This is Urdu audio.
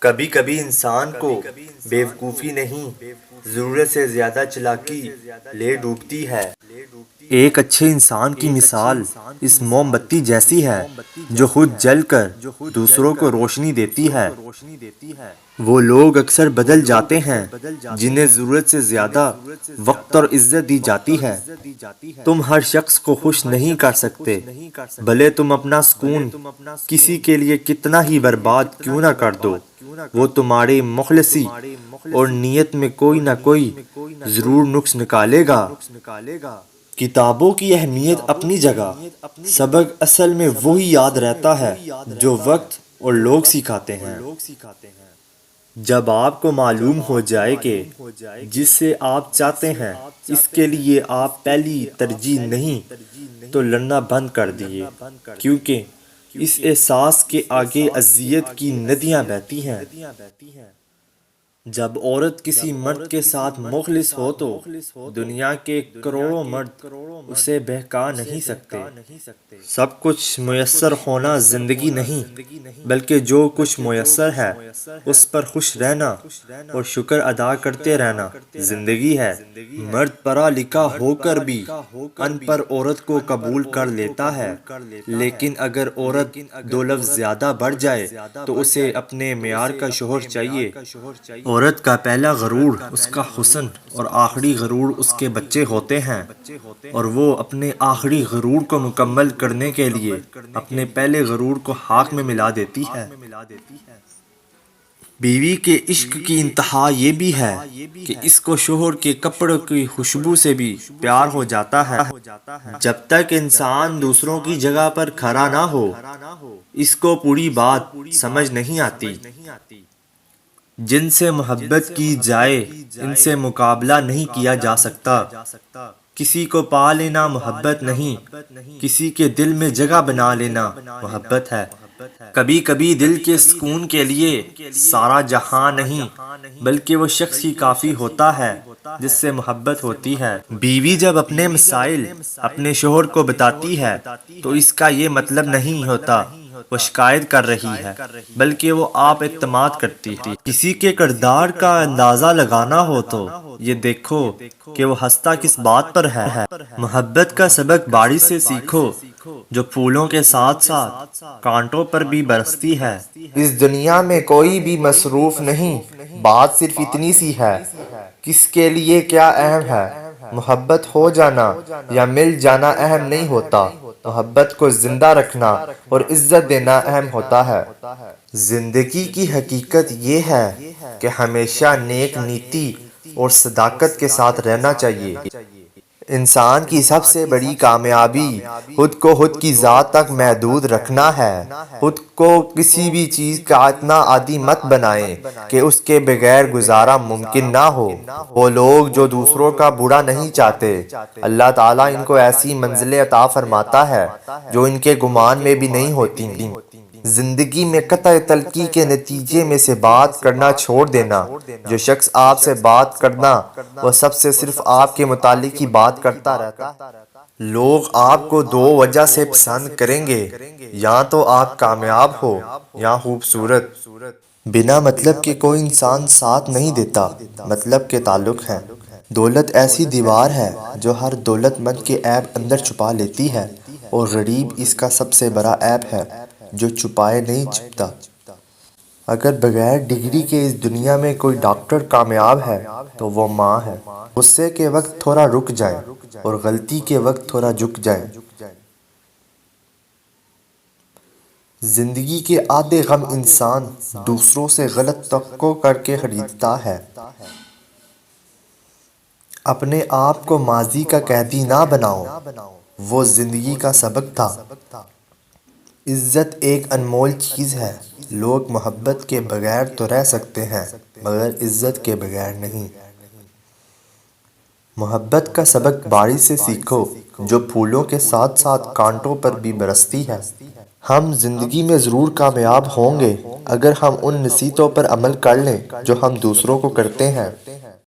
کبھی کبھی انسان کو بیوقوفی نہیں، ضرورت سے زیادہ چالاکی لے ڈوبتی ہے۔ ایک اچھے انسان کی مثال اس موم بتی جیسی ہے جو خود جل کر دوسروں کو روشنی دیتی ہے۔ وہ لوگ اکثر بدل جاتے ہیں جنہیں ضرورت سے زیادہ وقت اور عزت دی جاتی ہے۔ تم ہر شخص کو خوش نہیں کر سکتے، بھلے تم اپنا سکون کسی کے لیے کتنا ہی برباد کیوں نہ کر دو، وہ تمہاری مخلصی اور نیت میں کوئی نہ کوئی ضرور نقص نکالے گا۔ کتابوں کی اہمیت اپنی جگہ، سبق اصل میں وہی یاد رہتا ہے جو وقت اور لوگ سکھاتے ہیں۔ جب آپ کو معلوم ہو جائے کہ جس سے آپ چاہتے ہیں اس کے لیے آپ پہلی ترجیح نہیں، تو لڑنا بند کر دیجئے، کیونکہ اس احساس کے آگے اذیت کی ندیاں بہتی ہیں۔ جب عورت کسی مرد کے ساتھ مخلص ہو تو دنیا کے کروڑوں مرد اسے بہکا نہیں سکتے۔ سب کچھ میسر ہونا زندگی نہیں، بلکہ جو کچھ میسر ہے اس پر خوش رہنا اور شکر ادا کرتے رہنا زندگی ہے۔ مرد پڑھا لکھا ہو کر بھی ان پڑھ عورت کو قبول کر لیتا ہے، لیکن اگر عورت دو لفظ زیادہ بڑھ جائے تو اسے اپنے معیار کا شوہر چاہیے۔ عورت کا پہلا غرور اس کا حسن اور آخری غرور اس کے بچے ہوتے ہیں، اور وہ اپنے آخری غرور کو مکمل کرنے کے لیے اپنے پہلے غرور کو خاک میں ملا دیتی ہے۔ بیوی کے عشق کی انتہا یہ بھی ہے کہ اس کو شوہر کے کپڑوں کی خوشبو سے بھی پیار ہو جاتا ہے۔ جب تک انسان دوسروں کی جگہ پر کھڑا نہ ہو اس کو پوری بات سمجھ نہیں آتی۔ جن سے محبت کی جائے ان سے مقابلہ نہیں کیا جا سکتا۔ کسی کو پا لینا محبت نہیں، کسی کے دل میں جگہ بنا لینا محبت ہے۔ کبھی کبھی دل کے سکون کے لیے سارا جہاں نہیں، بلکہ وہ شخص ہی کافی ہوتا ہے جس سے محبت ہوتی ہے۔ بیوی جب اپنے مسائل اپنے شوہر کو بتاتی ہے تو اس کا یہ مطلب نہیں ہوتا وہ شکایت کر رہی ہے، بلکہ وہ آپ اعتماد کرتی ہے۔ کسی کے کردار کا اندازہ لگانا ہو تو یہ دیکھو کہ وہ ہنستا کس بات پر ہے۔ محبت کا سبق بارش سے سیکھو جو پھولوں کے ساتھ ساتھ کانٹوں پر بھی برستی ہے۔ اس دنیا میں کوئی بھی مصروف نہیں، بات صرف اتنی سی ہے، کس کے لیے کیا اہم ہے۔ محبت ہو جانا یا مل جانا اہم نہیں ہوتا، محبت کو زندہ رکھنا اور عزت دینا اہم ہوتا ہے۔ زندگی کی حقیقت یہ ہے کہ ہمیشہ نیک نیتی اور صداقت کے ساتھ رہنا چاہیے۔ انسان کی سب سے بڑی کامیابی خود کو خود کی ذات تک محدود رکھنا ہے۔ خود کو کسی بھی چیز کا اتنا عادی مت بنائیں کہ اس کے بغیر گزارا ممکن نہ ہو۔ وہ لوگ جو دوسروں کا برا نہیں چاہتے، اللہ تعالیٰ ان کو ایسی منزلیں عطا فرماتا ہے جو ان کے گمان میں بھی نہیں ہوتی۔ زندگی میں قطع تلقی کے نتیجے میں سے بات کرنا چھوڑ دینا۔ جو شخص آپ سے بات کرنا وہ سب سے صرف آپ کے متعلق ہی بات کرتا رہتا ہے۔ لوگ آپ کو دو وجہ سے پسند کریں گے، یا تو آپ کامیاب ہو یا خوبصورت۔ بنا مطلب کے کوئی انسان ساتھ نہیں دیتا، مطلب کے تعلق ہے۔ دولت ایسی دیوار ہے جو ہر دولت مند کے عیب اندر چھپا لیتی ہے، اور غریب اس کا سب سے بڑا عیب ہے جو چھپائے نہیں چھپتا۔ اگر بغیر ڈگری کے اس دنیا میں کوئی ڈاکٹر کامیاب ہے تو وہ ماں ہے۔ غصے کے وقت تھوڑا رک جائیں اور غلطی کے وقت تھوڑا جھک جائیں۔ زندگی کے آدھے غم انسان دوسروں سے غلط توقع کر کے خریدتا ہے۔ اپنے آپ کو ماضی کا قیدی نہ بناؤ، وہ زندگی کا سبق تھا۔ عزت ایک انمول چیز ہے۔ لوگ محبت کے بغیر تو رہ سکتے ہیں مگر عزت کے بغیر نہیں۔ محبت کا سبق بارش سے سیکھو جو پھولوں کے ساتھ ساتھ کانٹوں پر بھی برستی ہے۔ ہم زندگی میں ضرور کامیاب ہوں گے اگر ہم ان نصیحتوں پر عمل کر لیں جو ہم دوسروں کو کرتے ہیں۔